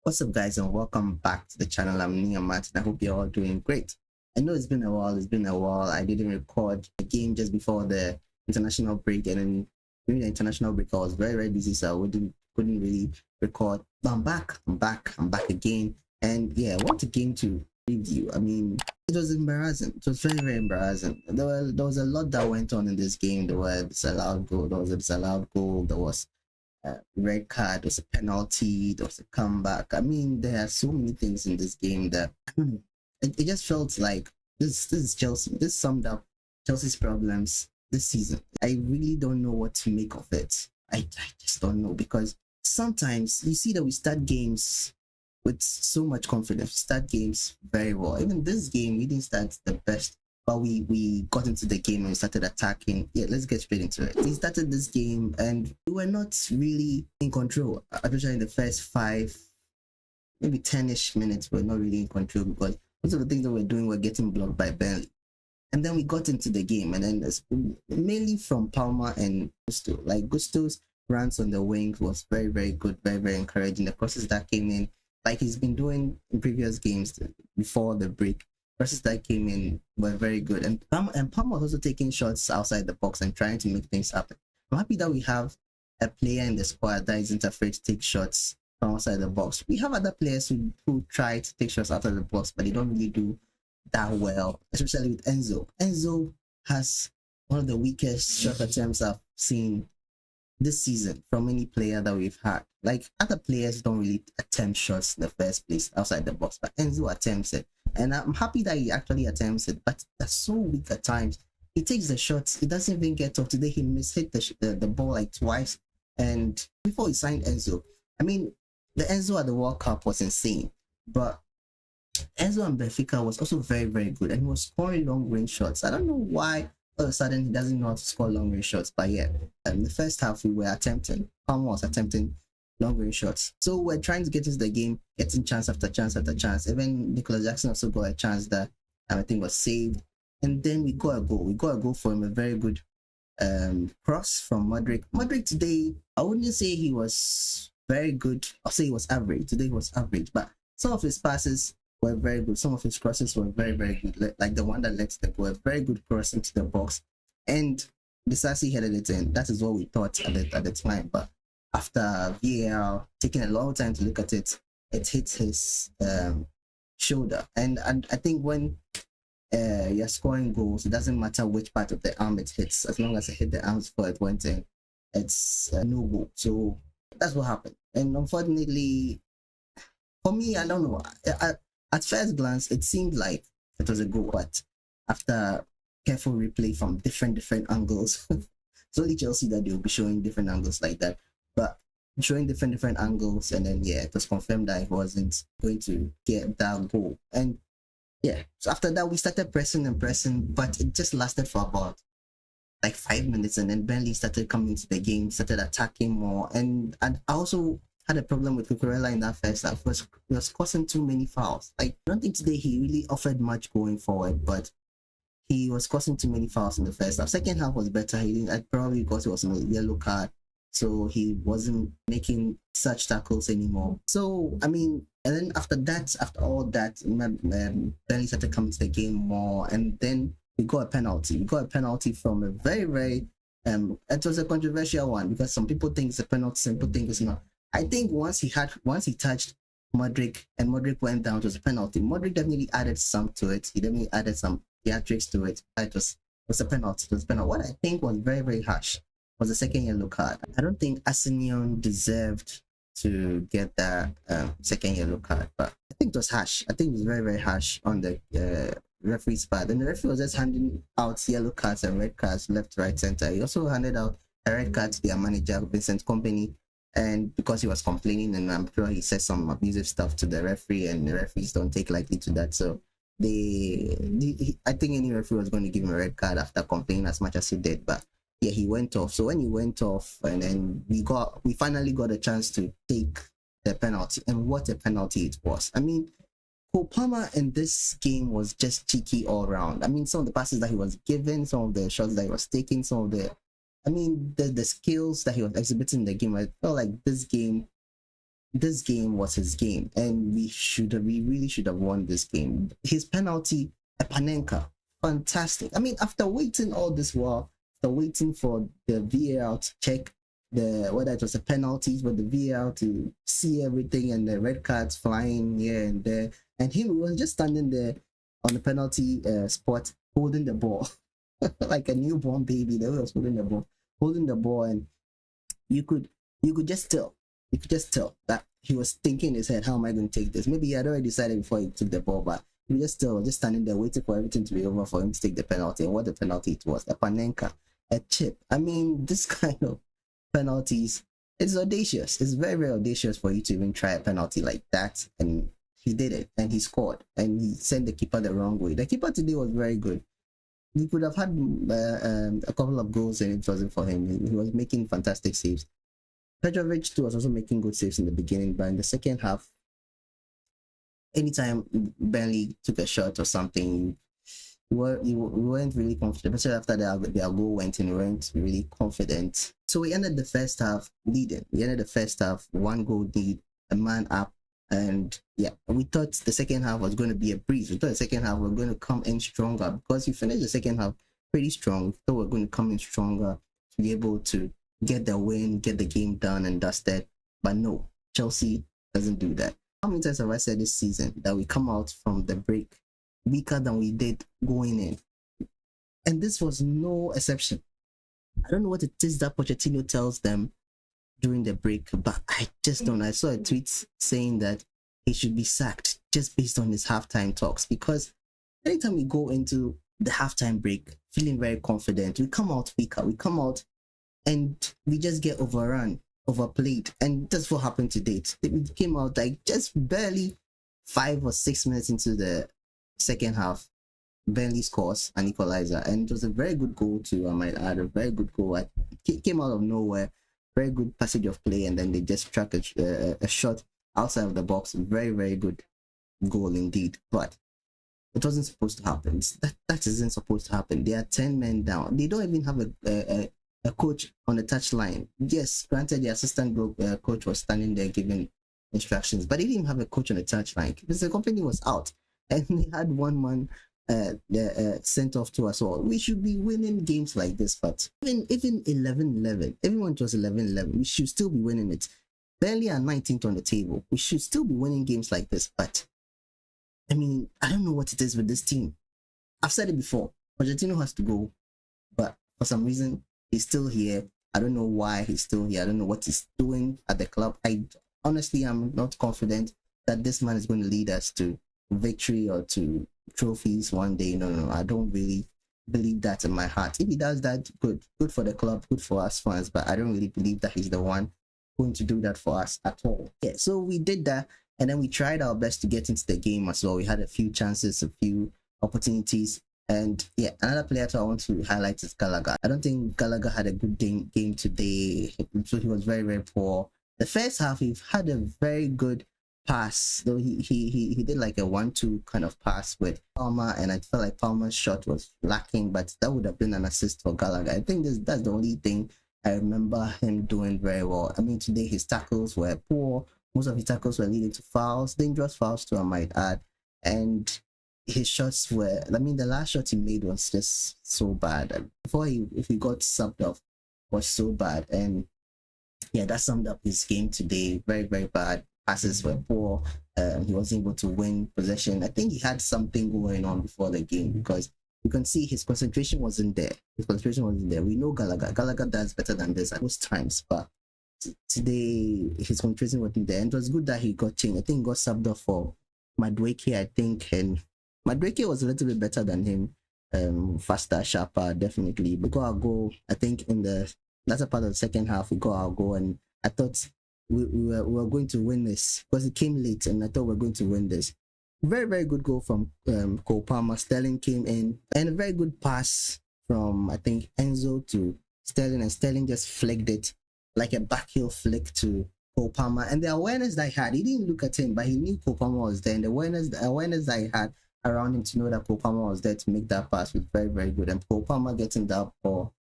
What's up, guys, and welcome back to the channel. I'm Nia Martin. I hope you're all doing great. I know it's been a while. I didn't record a game just before the international break, and then during the international break, I was very busy, so I couldn't really record. But I'm back again. And yeah, what a game to review. I mean, it was embarrassing. It was very embarrassing. There was a lot that went on in this game. There was a disallowed goal. There was red card, there was a penalty, there was a comeback. I mean, there are so many things in this game that it just felt like this is Chelsea. This summed up Chelsea's problems this season. I really don't know what to make of it. I just don't know, because sometimes you see that we start games with so much confidence, start games very well. Even this game, we didn't start the best, but we got into the game and we started attacking. Yeah, let's get straight into it. We started this game and we were not really in control, especially in the first 5, maybe 10-ish minutes. We're not really in control because most of the things that we're doing were getting blocked by Burnley. And then we got into the game, and then mainly from Palmer and Gusto. Like, Gusto's runs on the wings was very good, very encouraging. The crosses that came in, like he's been doing in previous games before the break, crosses that came in were very good. And Palmer was also taking shots outside the box and trying to make things happen. I'm happy that we have a player in the squad that isn't afraid to take shots from outside the box. We have other players who try to take shots out of the box, but they don't really do that well, especially with Enzo. Enzo has one of the weakest shot attempts I've seen this season from any player that we've had. Like, other players don't really attempt shots in the first place outside the box, but Enzo attempts it. And I'm happy that he actually attempts it, but that's so weak at times. He takes the shots, he doesn't even get off. Today he mishit the ball like twice. And before he signed Enzo, I mean, the Enzo at the World Cup was insane, but Enzo and Benfica was also very good, and he was scoring long range shots. I don't know why all of a sudden he doesn't know how to score long range shots, but yeah, in the first half we were attempting, Palmer was attempting long range shots. So we're trying to get into the game, getting chance after chance after chance. Even Nicolas Jackson also got a chance that I think was saved. And then we got a goal. We got a goal from a very good cross from Modric. Modric today, I wouldn't say he was very good. I'll say he was average. Today he was average, but some of his passes were very good. Some of his crosses were very good. Like the one that led to the goal, a very good cross into the box. And Disasi headed it in. That is what we thought at the time. But after VAR taking a long time to look at it, it hit his shoulder. And I think when you're scoring goals, it doesn't matter which part of the arm it hits. As long as it hit the arms before it went in, it's no goal. So that's what happened. And unfortunately, for me, I don't know. At first glance, it seemed like it was a goal, but after careful replay from different angles, it's only Chelsea that they'll be showing different angles like that. But showing different angles, and then yeah, it was confirmed that he wasn't going to get that goal. And yeah, so after that we started pressing, but it just lasted for about like 5 minutes, and then Burnley started coming into the game, started attacking more. And I also had a problem with Cucurella in that first half. He was causing too many fouls. Like, I don't think today he really offered much going forward, but he was causing too many fouls in the first half. Second half was better. Probably because it was a yellow card, so he wasn't making such tackles anymore. So I mean, and then after all that, Burnley started coming to the game more, and then we got a penalty. We got a penalty from a very it was a controversial one, because some people think it's a penalty, some people think it's not. I think once he touched Modric and Modric went down, it was a penalty. Modric definitely added some to it. He definitely added some theatrics to it. It was a penalty. It was a penalty. What I think was very harsh was the second yellow card. I don't think Arsenal deserved to get that second yellow card, but I think it was harsh. I think it was very harsh on the referee's part. And the referee was just handing out yellow cards and red cards left, right, center. He also handed out a red card to their manager, Vincent Kompany, and because he was complaining, and I'm sure he said some abusive stuff to the referee, and the referees don't take lightly to that. So I think any referee was going to give him a red card after complaining as much as he did. But yeah, he went off. So when he went off, and then we finally got a chance to take the penalty, and what a penalty it was. I mean, Palmer in this game was just cheeky all around. I mean, some of the passes that he was given, some of the shots that he was taking, some of the I mean, the skills that he was exhibiting in the game, I felt like this game was his game, and we really should have won this game. His penalty, a Panenka, fantastic. I mean, after waiting all this while, after waiting for the VAR to check whether it was a penalty, for the VAR to see everything, and the red cards flying here and there, and him was just standing there on the penalty spot holding the ball like a newborn baby. The way he was holding the ball, and you could just tell. You could just tell that he was thinking in his head, how am I going to take this? Maybe he had already decided before he took the ball, but he just still just standing there waiting for everything to be over for him to take the penalty. And what the penalty it was, a Panenka, a chip. I mean, this kind of penalties, it's audacious. It's very, very audacious for you to even try a penalty like that. And he did it, and he scored, and he sent the keeper the wrong way. The keeper today was very good. He could have had a couple of goals, and it wasn't for him. He was making fantastic saves. Petrovic too was also making good saves in the beginning, but in the second half, anytime Burnley took a shot or something, we weren't really confident. Especially after their goal went in, we weren't really confident. So we ended the first half leading. We ended the first half 1-goal lead, a man up, and yeah, we thought the second half was going to be a breeze. We thought the second half we were going to come in stronger, because we finished the second half pretty strong. We thought we were going to come in stronger to be able to get the win, get the game done and dusted. But no, Chelsea doesn't do that. How many times have I said this season that we come out from the break weaker than we did going in? And this was no exception. I don't know what it is that Pochettino tells them during the break, but I just don't. I saw a tweet saying that he should be sacked just based on his halftime talks, because anytime we go into the halftime break feeling very confident, we come out weaker. We come out and we just get overrun, overplayed. And that's what happened today. We came out like just barely 5 or 6 minutes into the second half. Burnley scores an equalizer, and it was a very good goal too. I might add, a very good goal. It came out of nowhere, very good passage of play, and then they just struck a shot outside of the box. Very, very good goal indeed. But it wasn't supposed to happen. That isn't supposed to happen. They are 10 men down. They don't even have a coach on the touchline. Yes, granted, the assistant coach was standing there giving instructions, but they didn't even have a coach on the touchline because the company was out, and they had one man sent off to us all. We should be winning games like this, but even 11-11, everyone it was 11-11, we should still be winning it. Barely are 19th on the table. We should still be winning games like this, but I mean, I don't know what it is with this team. I've said it before, Pochettino has to go, but for some reason, he's still here. I don't know why he's still here. I don't know what he's doing at the club. Honestly, I'm not confident that this man is going to lead us to victory or to trophies one day. No, I don't really believe that in my heart. If he does that, good for the club, good for us fans, but I don't really believe that he's the one going to do that for us at all. Yeah, so we did that, and then we tried our best to get into the game as well. We had a few chances, a few opportunities, and yeah, another player I want to highlight is Gallagher. I don't think Gallagher had a good game today, so he was very, very poor. The first half, he had a very good pass, though he did like a 1-2 kind of pass with Palmer, and I felt like Palmer's shot was lacking, but that would have been an assist for Gallagher. I think that's the only thing I remember him doing very well. I mean, today his tackles were poor. Most of his tackles were leading to fouls, dangerous fouls too, I might add, and his shots were, I mean, the last shot he made was just so bad. And if he got subbed off, was so bad. And yeah, that summed up his game today. Very, very bad. Passes were poor. He wasn't able to win possession. I think he had something going on before the game, because you can see his concentration wasn't there. We know Gallagher does better than this at most times, but today his concentration wasn't there. And it was good that he got changed. I think he got subbed off for Madueke, I think, and Madueke was a little bit better than him. Faster, sharper, definitely. We got our goal, I think, in the latter part of the second half. We got our goal, and I thought we were going to win this, because it came late, and I thought we were going to win this. Very, very good goal from Cole Palmer. Sterling came in, and a very good pass from, I think, Enzo to Sterling, and Sterling just flicked it like a backheel flick to Cole Palmer. And the awareness that he had, he didn't look at him, but he knew Cole Palmer was there, and the awareness that he had around him to know that Cole Palmer was there to make that pass was very, very good. And Cole Palmer getting that ball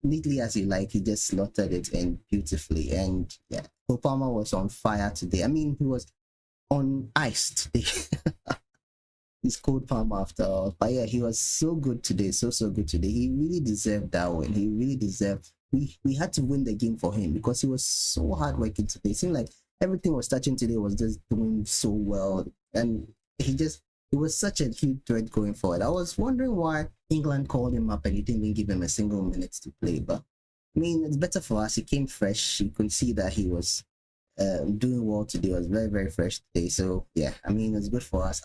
neatly as you like. He just slotted it in beautifully. And yeah, Palmer was on fire today. I mean, he was on ice today. He's cold Palmer after all. But yeah, he was so good today. So good today. He really deserved that win. He really deserved. We had to win the game for him because he was so hardworking today. It seemed like everything was touching today was just doing so well. And it was such a huge threat going forward. I was wondering why England called him up and he didn't even give him a single minute to play. But I mean, it's better for us. He came fresh. You could see that he was doing well today. It was very, very fresh today. So yeah, I mean, it's good for us.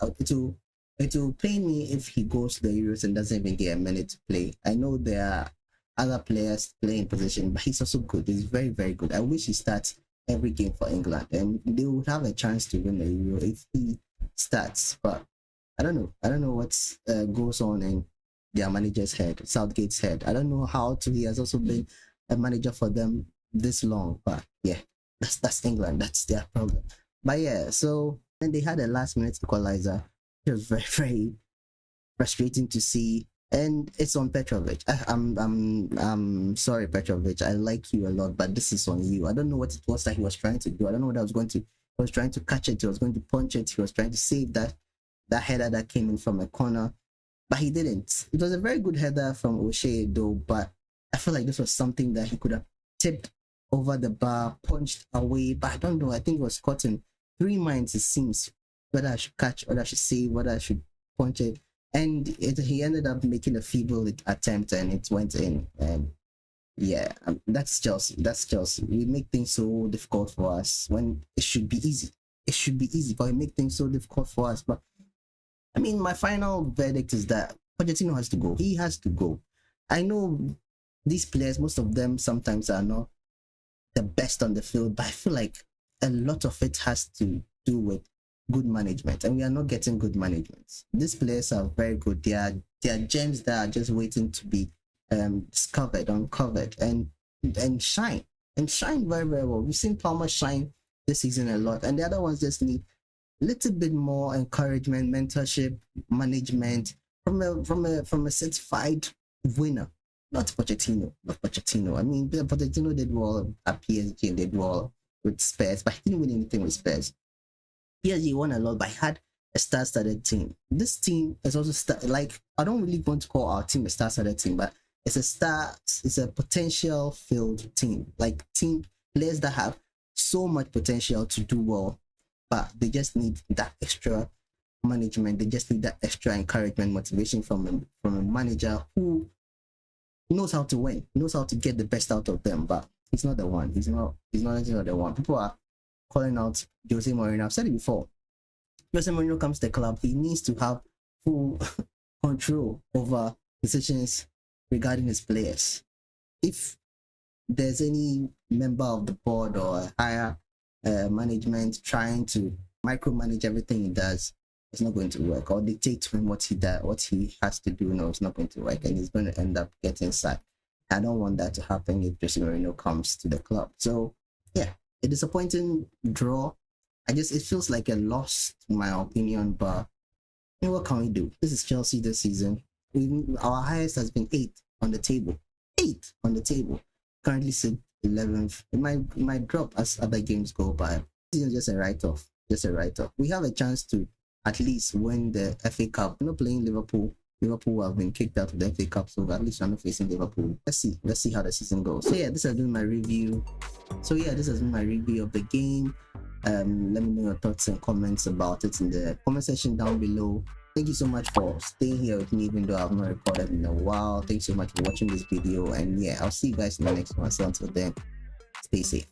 It will pain me if he goes to the Euros and doesn't even get a minute to play. I know there are other players playing position, but he's also good. He's very, very good. I wish he starts every game for England, and they would have a chance to win the Euro if he starts. But I don't know. I don't know what goes on in their manager's head, Southgate's head. I don't know how he has also been a manager for them this long. But yeah, that's England. That's their problem. But yeah, so then they had a last-minute equalizer. It was very, very frustrating to see, and it's on Petrovic. I'm sorry, Petrovic. I like you a lot, but this is on you. I don't know what it was that he was trying to do. I don't know what I was going to. He was trying to catch it. He was going to punch it. He was trying to save that header that came in from a corner, but he didn't. It was a very good header from O'Shea, though, but I feel like this was something that he could have tipped over the bar, punched away, but I don't know. I think it was caught in three minds, it seems, whether I should catch, whether I should save, whether I should punch it. And he ended up making a feeble attempt and it went in. And yeah, that's Chelsea. That's Chelsea. We make things so difficult for us when it should be easy. It should be easy, but we make things so difficult for us. But I mean, my final verdict is that Pochettino has to go. He has to go. I know these players, most of them sometimes are not the best on the field, but I feel like a lot of it has to do with good management, and we are not getting good management. These players are very good. They are gems that are just waiting to be discovered, uncovered, and shine very, very well. We've seen Palmer shine this season a lot, and the other ones just need a little bit more encouragement, mentorship, management from a certified winner. Not Pochettino. I mean, Pochettino did well at PSG and did well with Spurs, but he didn't win anything with Spurs. PSG won a lot, but he had a star-studded team. This team is also I don't really want to call our team a star-studded team, but it's a potential-filled team. Like players that have so much potential to do well, but they just need that extra management. They just need that extra encouragement, motivation from a manager who knows how to win, knows how to get the best out of them. But he's not the one. He's not the one. People are calling out Jose Mourinho. I've said it before. Jose Mourinho comes to the club, he needs to have full control over decisions regarding his players. If there's any member of the board or higher management trying to micromanage everything he does, it's not going to work. Or dictate to him what he has to do. No, it's not going to work, and he's going to end up getting sacked. I don't want that to happen if Jose Mourinho comes to the club. So yeah, a disappointing draw. It feels like a loss in my opinion, but you know, what can we do? This is Chelsea this season. Our highest has been 8 on the table. 8 on the table. Currently sit 11th. It might drop as other games go by. This is just a write-off. We have a chance to at least win the FA Cup. We're not playing Liverpool. Liverpool have been kicked out of the FA Cup, so at least we're not facing Liverpool. Let's see how the season goes. So yeah, this has been my review. of the game. Let me know your thoughts and comments about it in the comment section down below. Thank you so much for staying here with me, even though I've not recorded in a while. Thanks so much for watching this video, and yeah, I'll see you guys in the next one. So until then, stay safe.